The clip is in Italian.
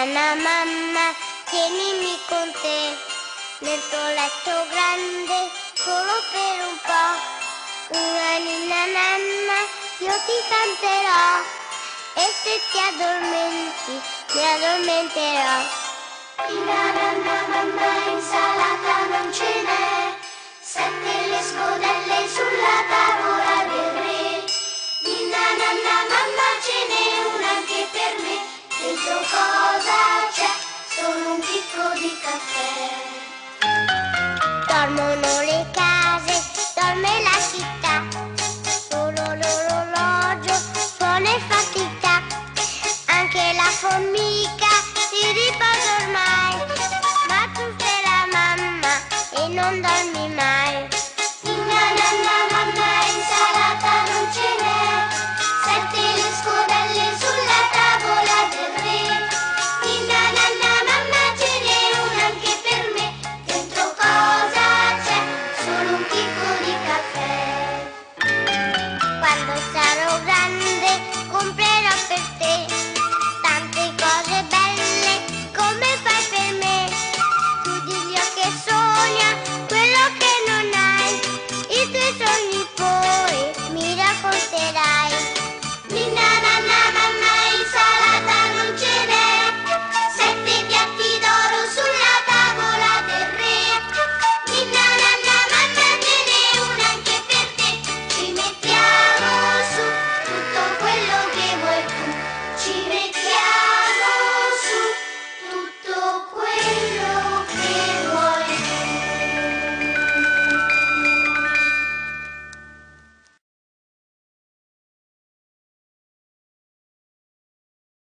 nanna mamma, tienimi con te nel tuo letto grande, solo per un po'. Una ninna nanna, io ti canterò, e se ti addormenti, mi addormenterò. Inna nanna mamma, insalata non ce n'è, 7 le scodelle sulla tavola del re. Inna nanna mamma, ce n'è una anche per me, dentro cosa c'è? Solo un chicco di caffè. Dormono le case, dorme la città, solo l'orologio suona e fa tic-tac. Anche la formica si riposa ormai, ma tu sei la mamma e non dormi